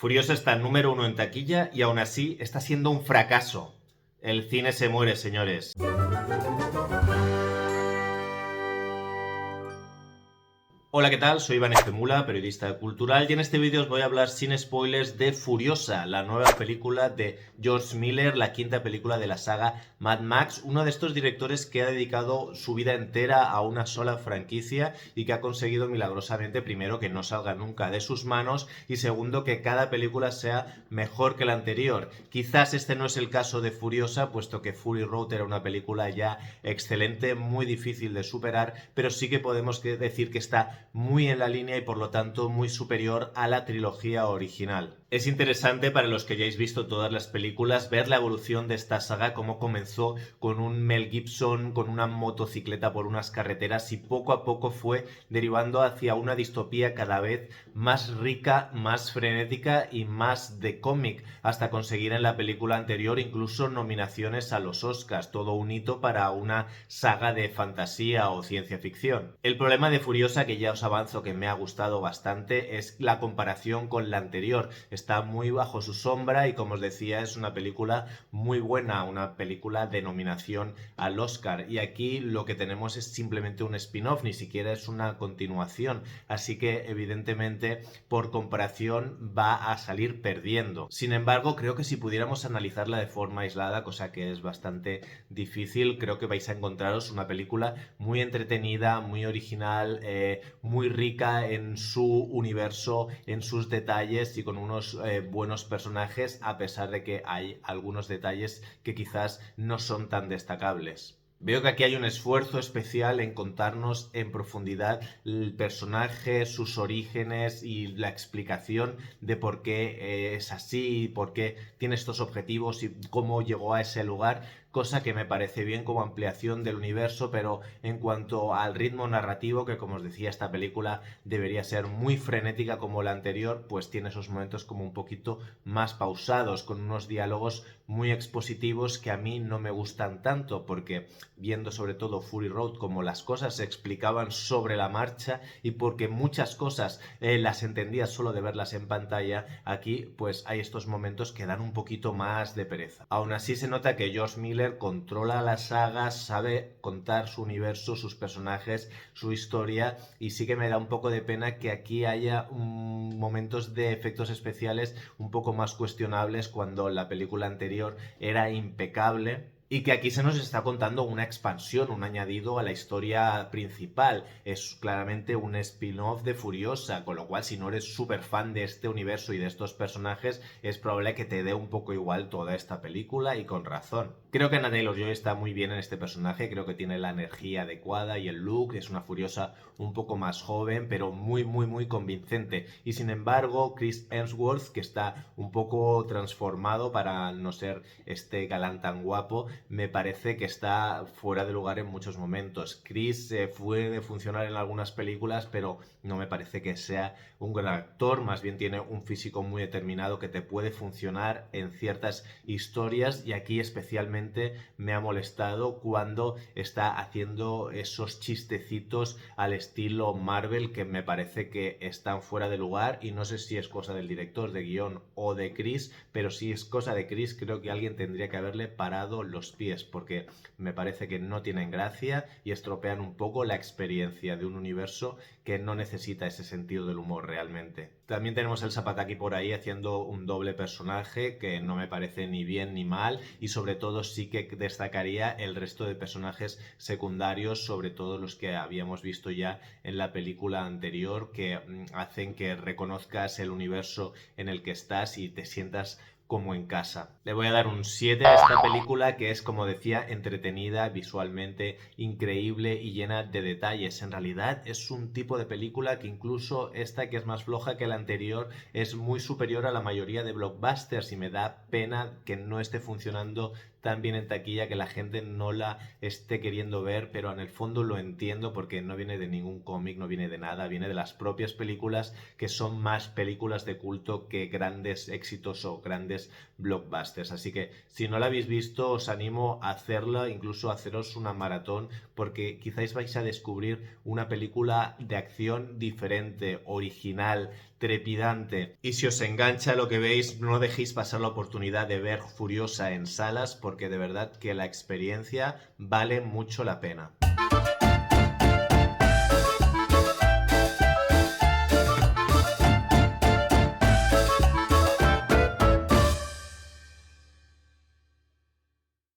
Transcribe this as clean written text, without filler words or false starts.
Furiosa está número uno en taquilla y aún así está siendo un fracaso. El cine se muere, señores. Hola, ¿qué tal? Soy Iván Estemula, periodista cultural, y en este vídeo os voy a hablar sin spoilers de Furiosa, la nueva película de George Miller, la quinta película de la saga Mad Max, uno de estos directores que ha dedicado su vida entera a una sola franquicia y que ha conseguido milagrosamente, primero, que no salga nunca de sus manos y segundo, que cada película sea mejor que la anterior. Quizás este no es el caso de Furiosa, puesto que Fury Road era una película ya excelente, muy difícil de superar, pero sí que podemos decir que está muy en la línea y por lo tanto muy superior a la trilogía original. Es interesante para los que hayáis visto todas las películas ver la evolución de esta saga, cómo comenzó con un Mel Gibson con una motocicleta por unas carreteras y poco a poco fue derivando hacia una distopía cada vez más rica, más frenética y más de cómic, hasta conseguir en la película anterior incluso nominaciones a los Oscars, todo un hito para una saga de fantasía o ciencia ficción. El problema de Furiosa, que ya os avanzo que me ha gustado bastante, es la comparación con la anterior. Está muy bajo su sombra y, como os decía, es una película muy buena, una película de nominación al Oscar. Y aquí lo que tenemos es simplemente un spin-off, ni siquiera es una continuación. Así que, evidentemente, por comparación va a salir perdiendo. Sin embargo, creo que si pudiéramos analizarla de forma aislada, cosa que es bastante difícil, creo que vais a encontraros una película muy entretenida, muy original, muy rica en su universo, en sus detalles y con unos buenos personajes, a pesar de que hay algunos detalles que quizás no son tan destacables. Veo que aquí hay un esfuerzo especial en contarnos en profundidad el personaje, sus orígenes y la explicación de por qué es así, por qué tiene estos objetivos y cómo llegó a ese lugar, cosa que me parece bien como ampliación del universo, pero en cuanto al ritmo narrativo, que como os decía, esta película debería ser muy frenética como la anterior, pues tiene esos momentos como un poquito más pausados, con unos diálogos muy expositivos que a mí no me gustan tanto, porque viendo sobre todo Fury Road como las cosas se explicaban sobre la marcha y porque muchas cosas las entendía solo de verlas en pantalla, aquí pues hay estos momentos que dan un poquito más de pereza. Aún así se nota que George Miller controla la saga, sabe contar su universo, sus personajes, su historia, y sí que me da un poco de pena que aquí haya momentos de efectos especiales un poco más cuestionables cuando la película anterior era impecable. Y que aquí se nos está contando una expansión, un añadido a la historia principal. Es claramente un spin-off de Furiosa, con lo cual si no eres súper fan de este universo y de estos personajes, es probable que te dé un poco igual toda esta película, y con razón. Creo que Anya Taylor-Joy está muy bien en este personaje, creo que tiene la energía adecuada y el look, es una Furiosa un poco más joven, pero muy convincente. Y sin embargo, Chris Hemsworth, que está un poco transformado para no ser este galán tan guapo, me parece que está fuera de lugar en muchos momentos. Chris puede funcionar en algunas películas, pero no me parece que sea un gran actor, más bien tiene un físico muy determinado que te puede funcionar en ciertas historias, y aquí especialmente me ha molestado cuando está haciendo esos chistecitos al estilo Marvel que me parece que están fuera de lugar, y no sé si es cosa del director de guión o de Chris, pero si es cosa de Chris creo que alguien tendría que haberle parado los pies, porque me parece que no tienen gracia y estropean un poco la experiencia de un universo que no necesita ese sentido del humor realmente. También tenemos el Zapataki por ahí haciendo un doble personaje que no me parece ni bien ni mal, y sobre todo sí que destacaría el resto de personajes secundarios, sobre todo los que habíamos visto ya en la película anterior, que hacen que reconozcas el universo en el que estás y te sientas como en casa. Le voy a dar un 7 a esta película, que es, como decía, entretenida, visualmente increíble y llena de detalles. En realidad es un tipo de película que incluso esta, que es más floja que la anterior, es muy superior a la mayoría de blockbusters, y me da pena que no esté funcionando tan bien en taquilla, que la gente no la esté queriendo ver, pero en el fondo lo entiendo porque no viene de ningún cómic, no viene de nada, viene de las propias películas, que son más películas de culto que grandes éxitos o grandes blockbusters. Así que si no la habéis visto, os animo a hacerla, incluso a haceros una maratón, porque quizás vais a descubrir una película de acción diferente, original, trepidante. Y si os engancha lo que veis, no dejéis pasar la oportunidad de ver Furiosa en salas, porque de verdad que la experiencia vale mucho la pena.